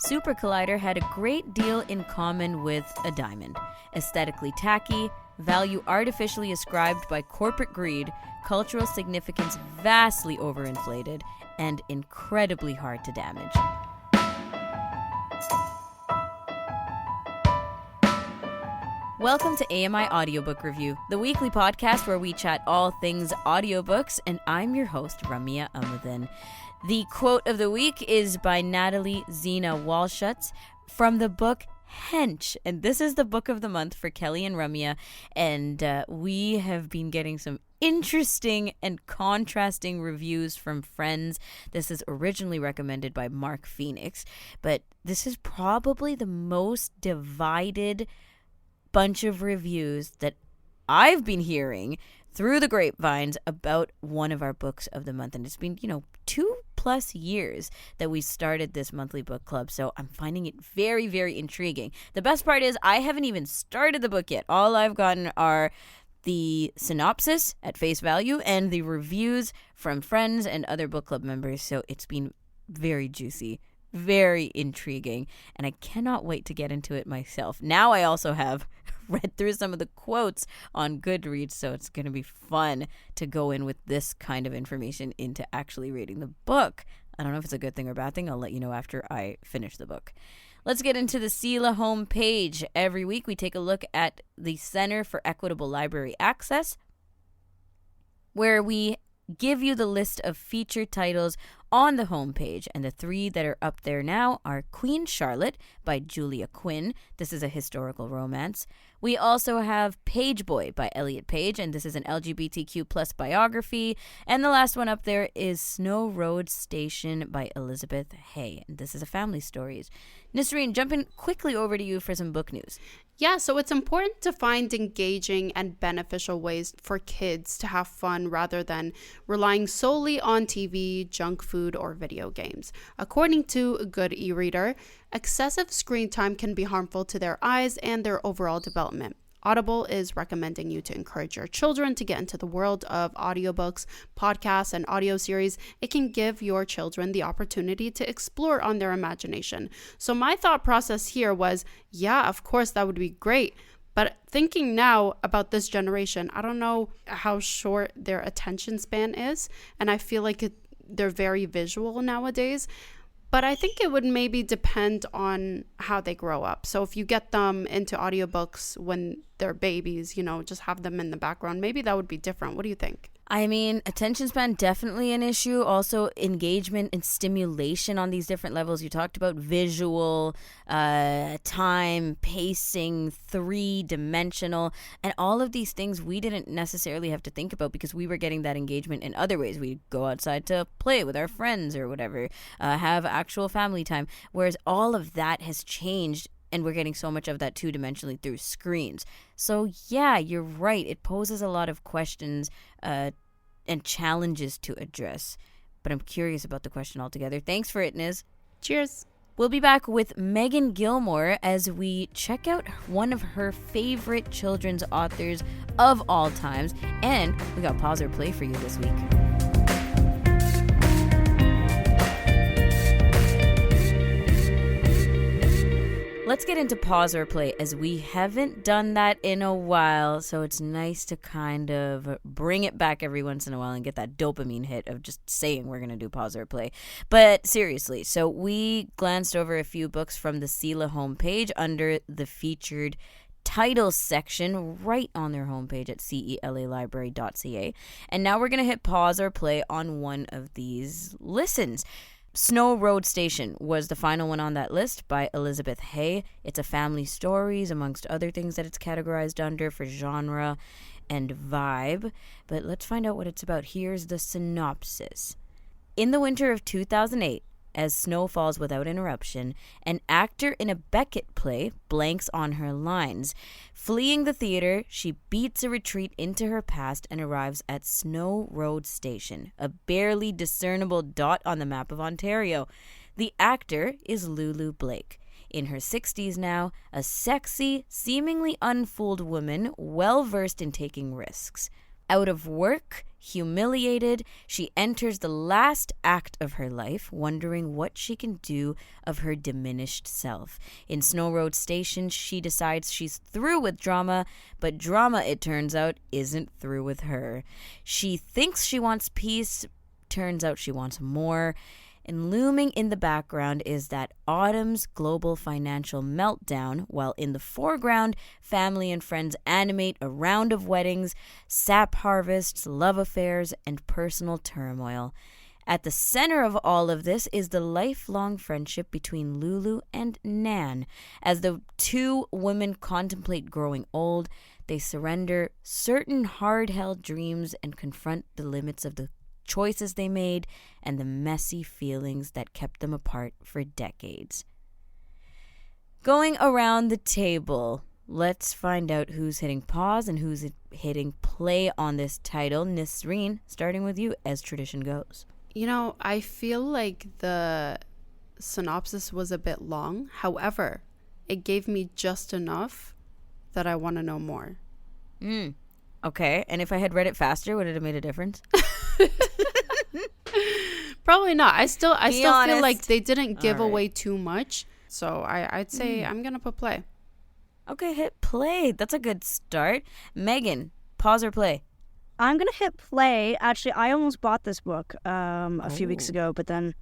Super Collider had a great deal in common with a diamond. Aesthetically tacky, value artificially ascribed by corporate greed, cultural significance vastly overinflated, and incredibly hard to damage. Welcome to AMI Audiobook Review, the weekly podcast where we chat all things audiobooks, and I'm your host, Ramya Amuddin. The quote of the week is by Natalie Zena Walshutz from the book Hench, and this is the book of the month for Kelly and Ramya, and we have been getting some interesting and contrasting reviews from friends. This is originally recommended by Mark Phoenix, but this is probably the most divided bunch of reviews that I've been hearing through the grapevines about one of our books of the month. And it's been, 2+ years that we started this monthly book club. So I'm finding it very, very intriguing. The best part is I haven't even started the book yet. All I've gotten are the synopsis at face value and the reviews from friends and other book club members. So it's been very juicy, very intriguing, and I cannot wait to get into it myself. Now I also have read through some of the quotes on Goodreads, so it's going to be fun to go in with this kind of information into actually reading the book. I don't know if it's a good thing or bad thing. I'll let you know after I finish the book. Let's get into the CELA homepage. Every week we take a look at the Center for Equitable Library Access, where we give you the list of featured titles on the homepage, and the 3 that are up there now are Queen Charlotte by Julia Quinn. This is a historical romance. We also have Page Boy by Elliot Page, and this is an LGBTQ plus biography. And the last one up there is Snow Road Station by Elizabeth Hay, and this is a family stories. Nisreen, jumping quickly over to you for some book news. Yeah, so it's important to find engaging and beneficial ways for kids to have fun rather than relying solely on TV, junk food, or video games. According to a good e-reader, excessive screen time can be harmful to their eyes and their overall development. Audible is recommending you to encourage your children to get into the world of audiobooks, podcasts, and audio series. It can give your children the opportunity to explore on their imagination. So my thought process here was, yeah, of course, that would be great. But thinking now about this generation, I don't know how short their attention span is. And I feel like they're very visual nowadays. But I think it would maybe depend on how they grow up. So if you get them into audiobooks when they're babies, just have them in the background, maybe that would be different. What do you think? I mean, attention span, definitely an issue. Also, engagement and stimulation on these different levels. You talked about visual, time, pacing, 3-dimensional, and all of these things we didn't necessarily have to think about because we were getting that engagement in other ways. We'd go outside to play with our friends or whatever, have actual family time, whereas all of that has changed. And we're getting so much of that 2-dimensionally through screens. So yeah, you're right. It poses a lot of questions and challenges to address. But I'm curious about the question altogether. Thanks for it, Niz. Cheers. We'll be back with Meagan Gillmore as we check out one of her favorite children's authors of all times. And we got pause or play for you this week. Let's get into pause or play, as we haven't done that in a while, so it's nice to kind of bring it back every once in a while and get that dopamine hit of just saying we're going to do pause or play. But seriously, so we glanced over a few books from the CELA homepage under the featured titles section right on their homepage at celalibrary.ca, and now we're going to hit pause or play on one of these listens. Snow Road Station was the final one on that list by Elizabeth Hay. It's a family stories, amongst other things that it's categorized under for genre and vibe. But let's find out what it's about. Here's the synopsis. In the winter of 2008, as snow falls without interruption, an actor in a Beckett play blanks on her lines. Fleeing the theater, she beats a retreat into her past and arrives at Snow Road Station, a barely discernible dot on the map of Ontario. The actor is Lulu Blake. In her 60s now, a sexy, seemingly unfooled woman well-versed in taking risks. Out of work, humiliated, she enters the last act of her life, wondering what she can do of her diminished self. In Snow Road Station, she decides she's through with drama, but drama, it turns out, isn't through with her. She thinks she wants peace, turns out she wants more. And looming in the background is that autumn's global financial meltdown, while in the foreground, family and friends animate a round of weddings, sap harvests, love affairs, and personal turmoil. At the center of all of this is the lifelong friendship between Lulu and Nan. As the two women contemplate growing old, they surrender certain hard-held dreams and confront the limits of the choices they made and the messy feelings that kept them apart for decades. Going around the table, let's find out who's hitting pause and who's hitting play on this title. Nisreen, starting with you as tradition goes. You know, I feel like the synopsis was a bit long. However, it gave me just enough that I want to know more. Okay, and if I had read it faster, would it have made a difference? Probably not. I still honest. feel like they didn't give All right. away too much. So I'd say I'm going to put play. Okay, hit play. That's a good start. Megan, pause or play? I'm going to hit play. Actually, I almost bought this book a few weeks ago, but then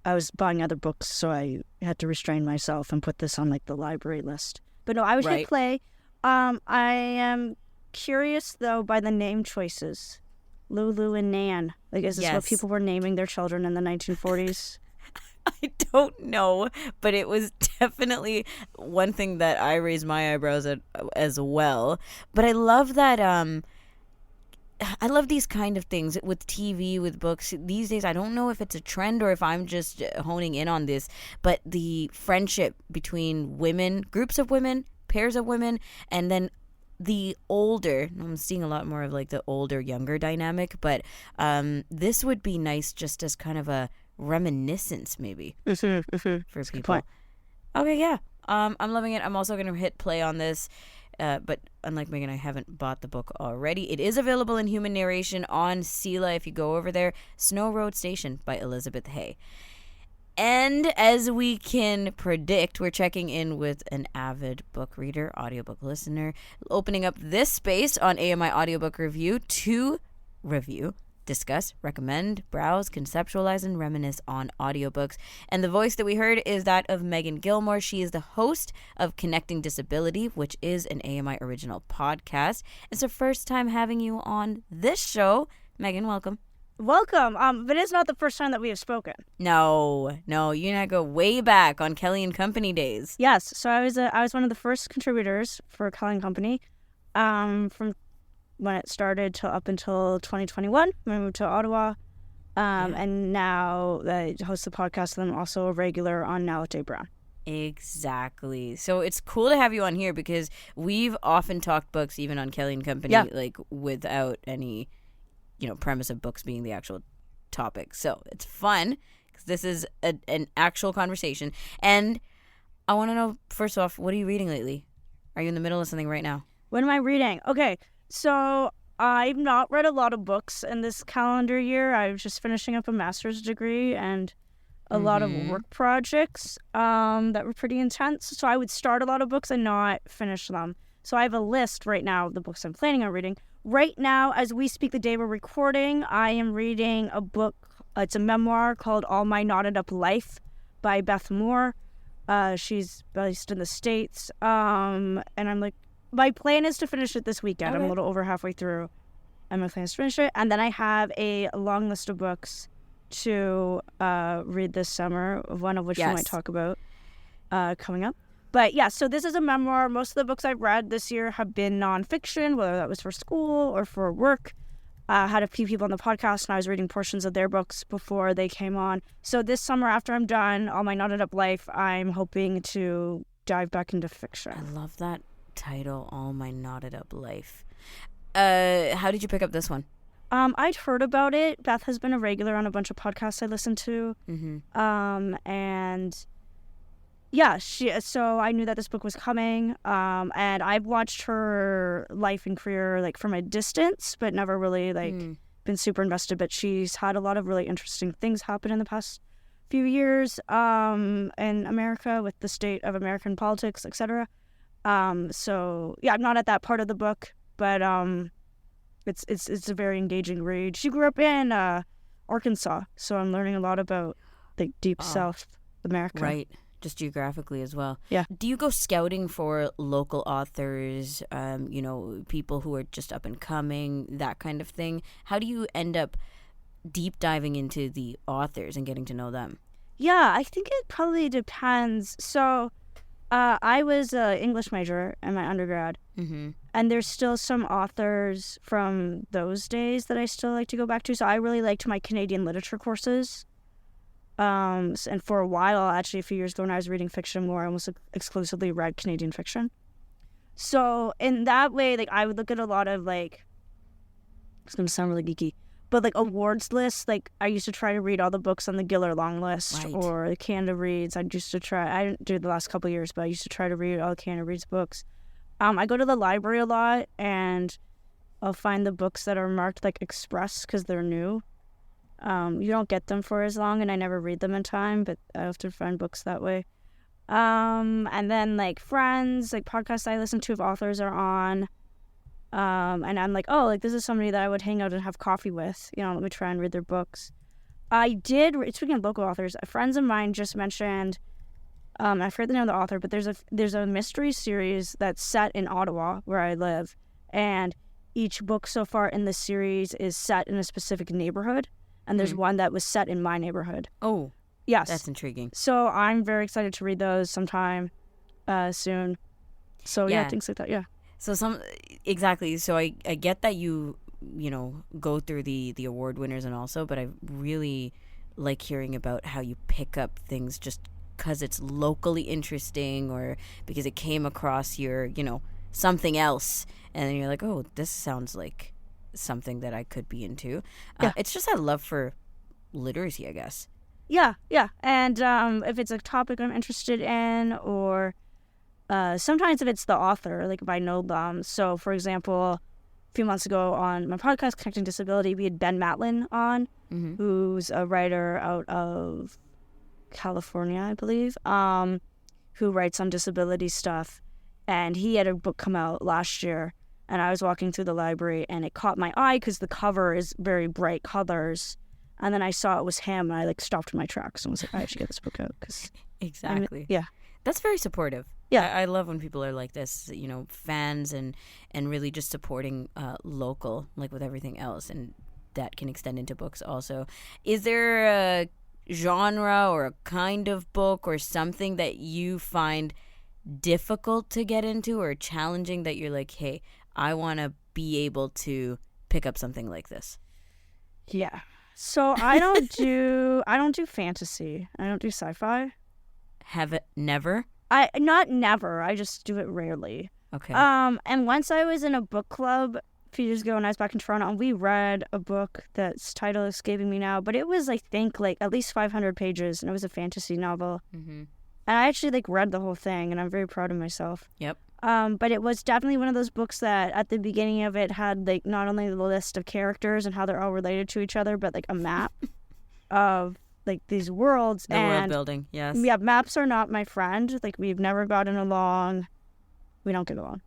I was buying other books, so I had to restrain myself and put this on like the library list. But no, I would hit play. I am curious, though, by the name choices. Lulu and Nan. Like, is this what people were naming their children in the 1940s? I don't know, but it was definitely one thing that I raised my eyebrows at as well. But I love that, I love these kind of things with TV, with books. These days, I don't know if it's a trend or if I'm just honing in on this, but the friendship between women, groups of women, pairs of women, and then the older, I'm seeing a lot more of like the older, younger dynamic, but this would be nice just as kind of a reminiscence maybe for people. Okay, yeah. I'm loving it. I'm also going to hit play on this, but unlike Megan, I haven't bought the book already. It is available in human narration on Sela if you go over there. Snow Road Station by Elizabeth Hay. And as we can predict, we're checking in with an avid book reader, audiobook listener, opening up this space on AMI Audiobook Review to review, discuss, recommend, browse, conceptualize, and reminisce on audiobooks. And the voice that we heard is that of Meagan Gillmore. She is the host of Connecting Disability, which is an AMI original podcast. It's her first time having you on this show. Meagan, welcome. Welcome. But it's not the first time that we have spoken. No, you and I go way back on Kelly and Company days. Yes, so I was one of the first contributors for Kelly and Company, from when it started till up until 2021 when I moved to Ottawa, and now I host the podcast, and I'm also a regular on Now with Dave Brown. Exactly. So it's cool to have you on here because we've often talked books even on Kelly and Company, like without any premise of books being the actual topic. So it's fun because this is an actual conversation. And I want to know, first off, what are you reading lately? Are you in the middle of something right now? What am I reading? Okay, so I've not read a lot of books in this calendar year. I was just finishing up a master's degree and a lot of work projects that were pretty intense. So I would start a lot of books and not finish them. So I have a list right now of the books I'm planning on reading. Right now, as we speak, the day we're recording, I am reading a book. It's a memoir called All My Knotted Up Life by Beth Moore. She's based in the States. And I'm like, my plan is to finish it this weekend. Okay. I'm a little over halfway through, and my plan is to finish it. And then I have a long list of books to read this summer, one of which we might talk about coming up. But yeah, so this is a memoir. Most of the books I've read this year have been nonfiction, whether that was for school or for work. I had a few people on the podcast, and I was reading portions of their books before they came on. So this summer, after I'm done, All My Knotted Up Life, I'm hoping to dive back into fiction. I love that title, All My Knotted Up Life. How did you pick up this one? I'd heard about it. Beth has been a regular on a bunch of podcasts I listen to. And Yeah, so I knew that this book was coming, and I've watched her life and career like from a distance, but never really like been super invested. But she's had a lot of really interesting things happen in the past few years in America with the state of American politics, etc. So yeah, I'm not at that part of the book, but it's a very engaging read. She grew up in Arkansas, so I'm learning a lot about like deep South America. Right. Just geographically as well. Yeah. Do you go scouting for local authors, people who are just up and coming, that kind of thing? How do you end up deep diving into the authors and getting to know them? Yeah, I think it probably depends. So I was an English major in my undergrad, and there's still some authors from those days that I still like to go back to. So I really liked my Canadian literature courses. And for a while, actually, a few years ago when I was reading fiction more, I almost exclusively read Canadian fiction. So in that way, like I would look at a lot of like, it's going to sound really geeky, but like awards lists. Like I used to try to read all the books on the Giller long list or the Canada Reads. I didn't do it the last couple of years, but I used to try to read all the Canada Reads books. I go to the library a lot and I'll find the books that are marked like express because they're new. You don't get them for as long, and I never read them in time, but I often find books that way. And then like friends, like podcasts I listen to if authors are on. And I'm like, oh, like this is somebody that I would hang out and have coffee with. Let me try and read their books. Speaking of local authors, friends of mine just mentioned, I forget the name of the author, but there's a mystery series that's set in Ottawa, where I live, and each book so far in the series is set in a specific neighborhood. And there's one that was set in my neighborhood. Oh, yes. That's intriguing. So I'm very excited to read those sometime soon. So yeah, things like that, yeah. So exactly. So I get that you go through the award winners and also, but I really like hearing about how you pick up things just because it's locally interesting or because it came across your, something else. And then you're like, oh, this sounds like something that I could be into. It's just a love for literacy, I guess. Yeah. And if it's a topic I'm interested in, or sometimes if it's the author, like if I know them. So, for example, a few months ago on my podcast, Connecting Disability, we had Ben Matlin on, who's a writer out of California, I believe, who writes on disability stuff. And he had a book come out last year. And I was walking through the library, and it caught my eye because the cover is very bright colors. And then I saw it was him, and I stopped in my tracks and was like, I should get this book out. Exactly. Yeah. That's very supportive. Yeah. I love when people are like this, fans and really just supporting local, like with everything else. And that can extend into books also. Is there a genre or a kind of book or something that you find difficult to get into or challenging that you're like, hey, I want to be able to pick up something like this? Yeah. So I don't do fantasy. I don't do sci-fi. Never? Not never. I just do it rarely. Okay. And once I was in a book club a few years ago when I was back in Toronto, and we read a book that's title escaping me now, but it was I think like at least 500 pages, and it was a fantasy novel. And I actually read the whole thing, and I'm very proud of myself. Yep. But it was definitely one of those books that at the beginning of it had not only the list of characters and how they're all related to each other, but a map of these worlds. The world building, yes. Yeah, maps are not my friend. We've never gotten along. We don't get along.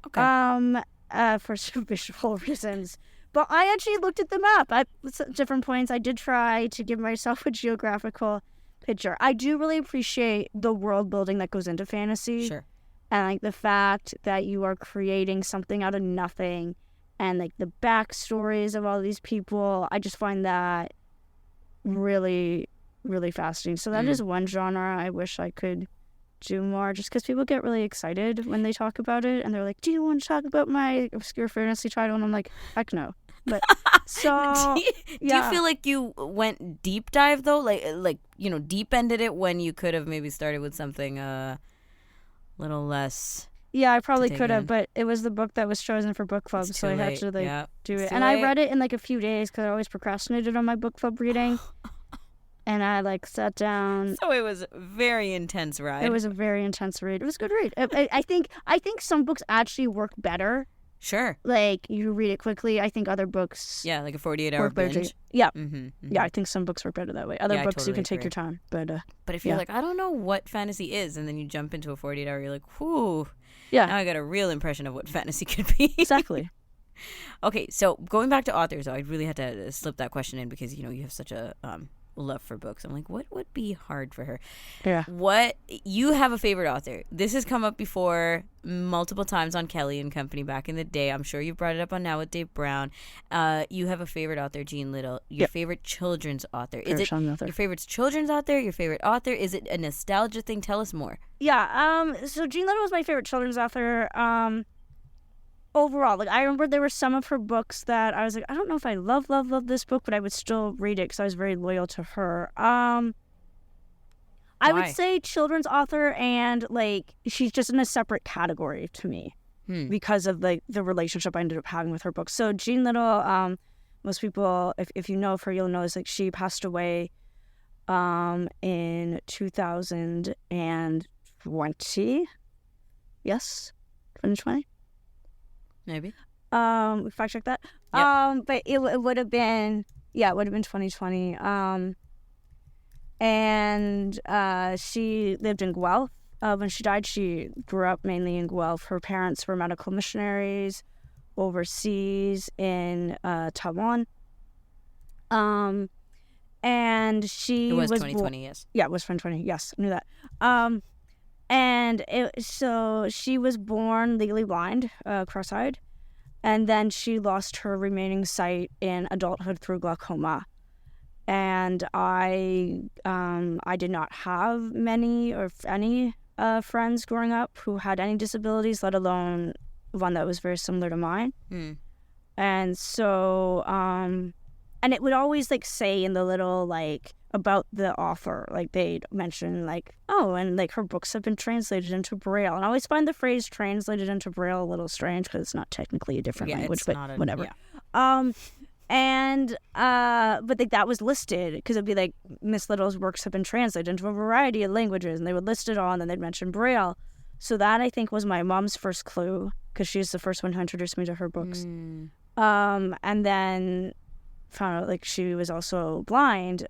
Okay. For some visual reasons. But I actually looked at the map at different points. I did try to give myself a geographical picture. I do really appreciate the world building that goes into fantasy. Sure. And the fact that you are creating something out of nothing, and the backstories of all these people. I just find that really, really fascinating. So that is one genre I wish I could do more, just because people get really excited when they talk about it, and they're like, do you want to talk about my obscure fantasy title? And I'm like, heck no. But so do you feel like you went deep dive though, deep ended it when you could have maybe started with something little less? Yeah, I probably could have, but it was the book that was chosen for book club, so I had to do it. And I read it in a few days because I always procrastinated on my book club reading. And I sat down. So it was a very intense ride. It was a very intense read. It was a good read. I think some books actually work better. Sure. You read it quickly. I think other books. Yeah, like a 48-hour binge. Yeah. Mm-hmm. Yeah, I think some books work better that way. Other books totally you can take agree. your time. But if you're I don't know what fantasy is, and then you jump into a 48-hour, you're like, whew. Yeah. Now I got a real impression of what fantasy could be. Exactly. Okay, so going back to authors, though, I really had to slip that question in because, you have such a love for books. I'm like, what would be hard for her? Yeah. What, you have a favorite author? This has come up before multiple times on Kelly and Company back in the day. I'm sure you've brought it up on Now with Dave Brown. You have a favorite author, Jean Little. Your favorite children's author. Is it your favorite children's author? Your favorite author? Is it a nostalgia thing? Tell us more. Yeah. So Jean Little was my favorite children's author. Overall, I remember there were some of her books that I was like, I don't know if I love this book, but I would still read it because I was very loyal to her. I would say children's author, and she's just in a separate category to me because of the relationship I ended up having with her books. So Jean Little, most people, if you know of her, you'll know is she passed away in 2020. Yes, 2020. Maybe. Fact check that. Yep. But it would have been 2020. And she lived in Guelph. When she died, she grew up mainly in Guelph. Her parents were medical missionaries overseas in Taiwan. And she was 2020, yes. Yeah, it was 2020. Yes, I knew that. So she was born legally blind, cross-eyed, and then she lost her remaining sight in adulthood through glaucoma. And I did not have many or any friends growing up who had any disabilities, let alone one that was very similar to mine. And so, and it would always say in the little about the author, they'd mention her books have been translated into Braille, and I always find the phrase translated into Braille a little strange because it's not technically a different language, but whatever. Yeah. But that was listed because it'd be Miss Little's works have been translated into a variety of languages, and they would list it all, and then they'd mention Braille. So that I think was my mom's first clue because she's the first one who introduced me to her books. And then found out she was also blind.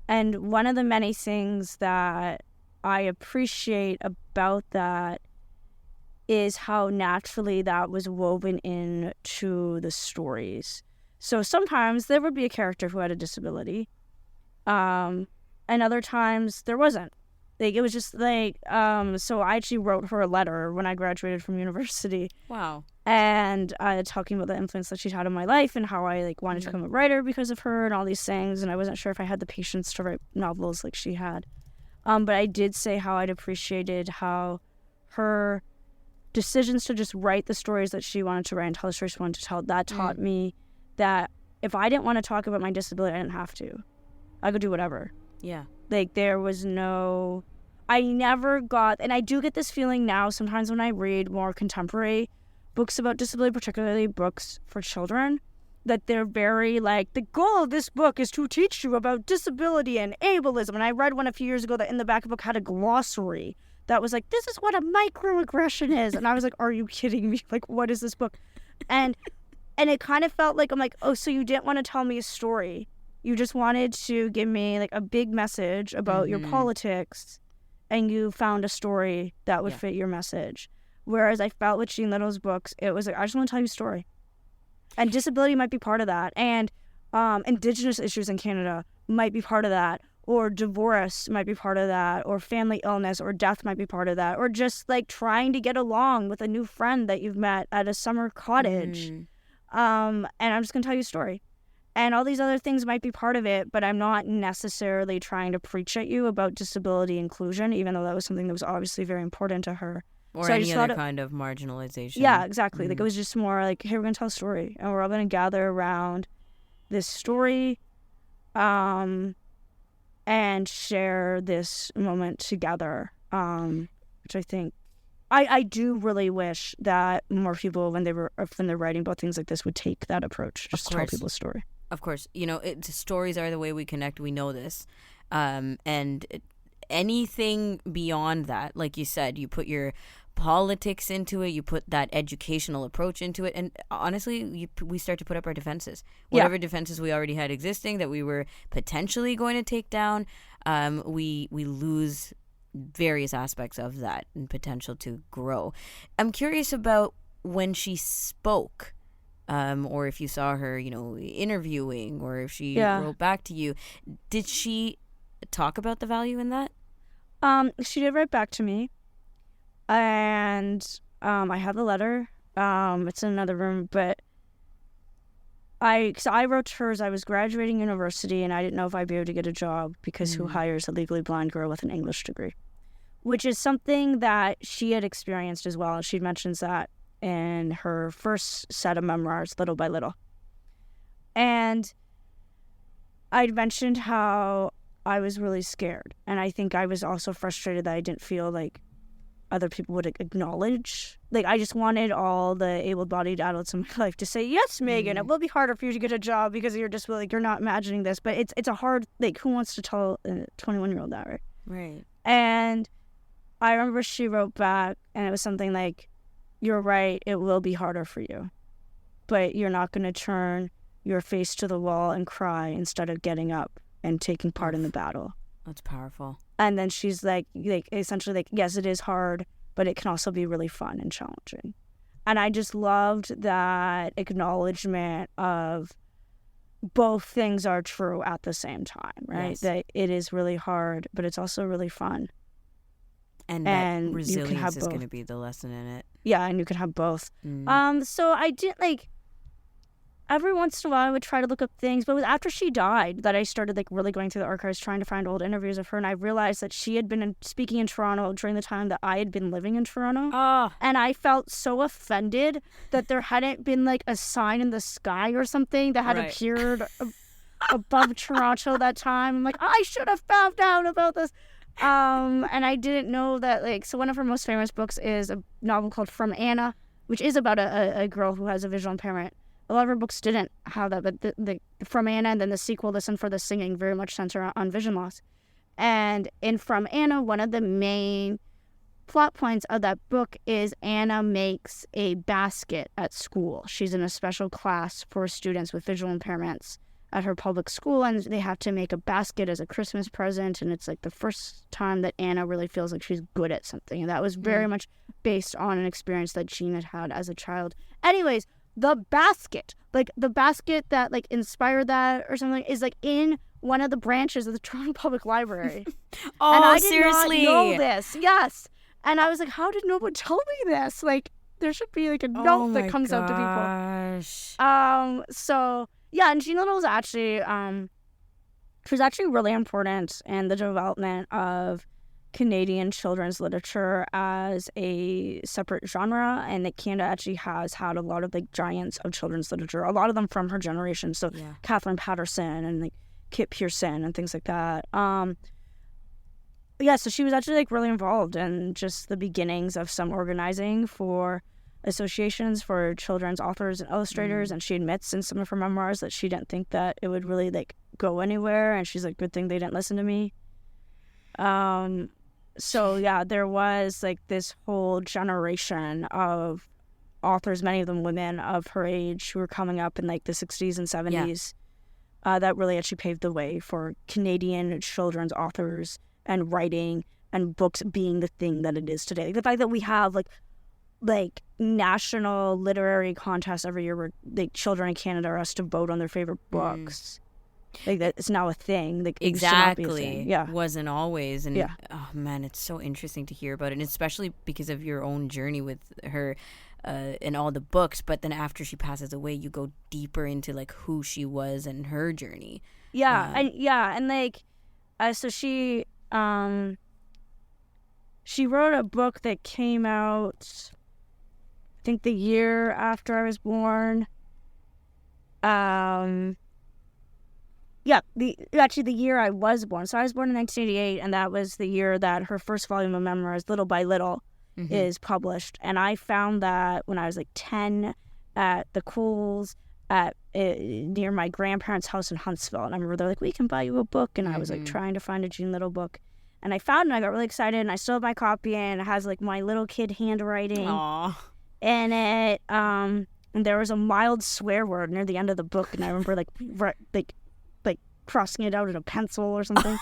And one of the many things that I appreciate about that is how naturally that was woven into the stories. So sometimes there would be a character who had a disability, and other times there wasn't. It was just so I actually wrote her a letter when I graduated from university. Wow. And talking about the influence that she'd had on my life and how I wanted to become a writer because of her and all these things, and I wasn't sure if I had the patience to write novels like she had. But I did say how I'd appreciated how her decisions to just write the stories that she wanted to write and tell the stories she wanted to tell, that taught me that if I didn't want to talk about my disability, I didn't have to. I could do whatever. Yeah. There was no... I never got... And I do get this feeling now sometimes when I read more contemporary books about disability, particularly books for children, that they're very the goal of this book is to teach you about disability and ableism. And I read one a few years ago that in the back of the book had a glossary that was this is what a microaggression is. And I was like, are you kidding me? What is this book? And it kind of felt I'm oh, so you didn't want to tell me a story. You just wanted to give me a big message about your politics, and you found a story that would fit your message. Whereas I felt with Jean Little's books, it was I just want to tell you a story. And disability might be part of that. And Indigenous issues in Canada might be part of that. Or divorce might be part of that. Or family illness or death might be part of that. Or just trying to get along with a new friend that you've met at a summer cottage. And I'm just going to tell you a story. And all these other things might be part of it, but I'm not necessarily trying to preach at you about disability inclusion, even though that was something that was obviously very important to her. Or any other kind of marginalization. Yeah, exactly. It was just more hey, we're going to tell a story, and we're all going to gather around this story and share this moment together, which I think I do really wish that more people, when they're writing about things like this, would take that approach, just tell people a story. Of course, stories are the way we connect. We know this. And anything beyond that, like you said, you put your politics into it, you put that educational approach into it, and honestly, we start to put up our defenses. Whatever defenses we already had existing that we were potentially going to take down, we lose various aspects of that and potential to grow. I'm curious about when she spoke, or if you saw her, interviewing, or if she wrote back to you. Did she talk about the value in that? She did write back to me, and I have the letter. It's in another room, but I wrote to her as I was graduating university, and I didn't know if I'd be able to get a job because who hires a legally blind girl with an English degree? Which is something that she had experienced as well. She mentions that in her first set of memoirs, Little by Little. And I'd mentioned how I was really scared. And I think I was also frustrated that I didn't feel like other people would acknowledge. Like, I just wanted all the able-bodied adults in my life to say, yes, Meagan, it will be harder for you to get a job because you're just like, you're not imagining this. But it's a hard, like, who wants to tell a 21-year-old that, right? Right. And I remember she wrote back, and it was something like, you're right, it will be harder for you. But you're not going to turn your face to the wall and cry instead of getting up and taking part in the battle. That's powerful. And then she's like essentially like, yes, it is hard, but it can also be really fun and challenging. And I just loved that acknowledgement of both things are true at the same time, right? Yes. That it is really hard, but it's also really fun. And that resilience is going to be the lesson in it. Yeah, and you could have both. So I did, like, every once in a while I would try to look up things, but it was after she died that I started, like, really going through the archives trying to find old interviews of her, and I realized that she had been speaking in Toronto during the time that I had been living in Toronto. And I felt so offended that there hadn't been, like, a sign in the sky or something that had appeared above Toronto that time. I'm like, I should have found out about this. And I didn't know that, like, so one of her most famous books is a novel called From Anna, which is about a girl who has a visual impairment. A lot of her books didn't have that, but the From Anna and then the sequel, Listen for the Singing, very much center on vision loss. And in From Anna, one of the main plot points of that book is Anna makes a basket at school. She's in a special class for students with visual impairments at her public school, and they have to make a basket as a Christmas present, and it's like the first time that Anna really feels like she's good at something, and that was very much based on an experience that Jean had as a child. Anyways, the basket that, like, inspired that or something is, like, in one of the branches of the Toronto Public Library. And I did not know this. Yes. And I was like, how did no one tell me this? Like, there should be, like, a note that comes out to people. So yeah, and Jean Little was actually, she was actually really important in the development of Canadian children's literature as a separate genre, and that Canada actually has had a lot of, like, giants of children's literature, a lot of them from her generation. So Catherine Patterson and, like, Kit Pearson and things like that. So she was actually, like, really involved in just the beginnings of some organizing for associations for children's authors and illustrators, and she admits in some of her memoirs that she didn't think that it would really, like, go anywhere, and she's like, good thing they didn't listen to me. So yeah, there was, like, this whole generation of authors, many of them women of her age, who were coming up in, like, the 60s and 70s that really actually paved the way for Canadian children's authors and writing and books being the thing that it is today. Like, the fact that we have like national literary contests every year where, like, children in Canada are asked to vote on their favorite books. Like, that it's now a thing. Like, exactly. Wasn't always. And oh man, it's so interesting to hear about it, and especially because of your own journey with her in all the books. But then after she passes away, you go deeper into, like, who she was and her journey. And like, so she wrote a book that came out, I think, the year after I was born. The year I was born. So I was born in 1988, and that was the year that her first volume of memoirs, Little by Little, is published. And I found that when I was, like, 10 at the Coles near my grandparents' house in Huntsville. And I remember they're like, we can buy you a book. And I was like trying to find a Jean Little book. And I found it. I got really excited. And I still have my copy. And it has like my little kid handwriting in it. And there was a mild swear word near the end of the book. And I remember like crossing it out in a pencil or something.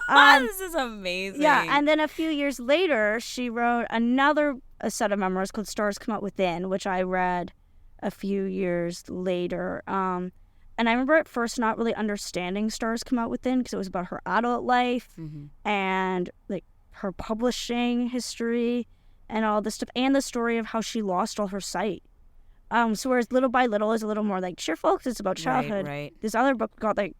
This is amazing. Yeah. And then a few years later, she wrote a set of memoirs called Stars Come Out Within, which I read a few years later. And I remember at first not really understanding Stars Come Out Within because it was about her adult life and like her publishing history and all this stuff, and the story of how she lost all her sight. So whereas Little by Little is a little more like cheerful because it's about childhood. Right. This other book got like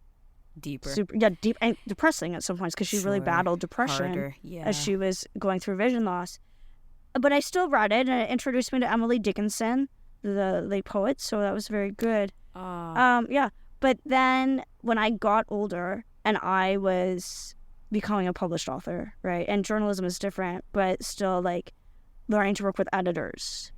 deeper. Deep and depressing at some points because she really battled depression as she was going through vision loss. But I still read it, and it introduced me to Emily Dickinson, the late poet, so that was very good. But then when I got older and I was becoming a published author, right, and journalism is different, but still like learning to work with editors.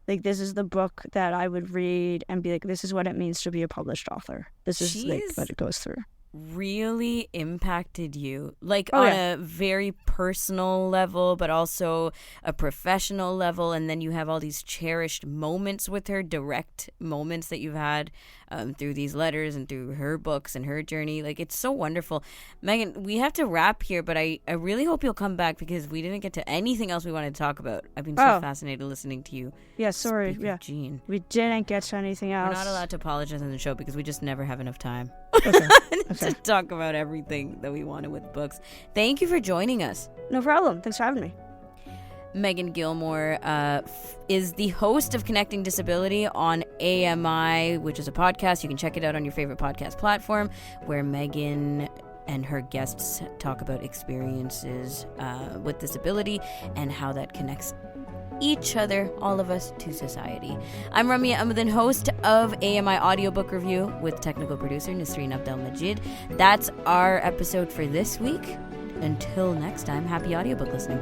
Like, this is the book that I would read and be like, this is what it means to be a published author. This is like what it goes through. Really impacted you, like on a very personal level, but also a professional level. And then you have all these cherished moments with her, direct moments that you've had through these letters and through her books and her journey. Like, it's so wonderful. Meagan, we have to wrap here, but I really hope you'll come back because we didn't get to anything else we wanted to talk about. I've been so fascinated listening to you. Yeah, sorry. Speak of Jean. We didn't get to anything else. We're not allowed to apologize on the show because we just never have enough time. Okay. To talk about everything that we wanted with books. Thank you for joining us. No problem. Thanks for having me. Meagan Gillmore is the host of Connecting Disability on AMI, which is a podcast. You can check it out on your favorite podcast platform, where Meagan and her guests talk about experiences with disability and how that connects each other, all of us, to society. I'm Ramia Ahmedin, host of AMI Audiobook Review with technical producer Nasreen Abdel-Majid. That's our episode for this week. Until next time, happy audiobook listening.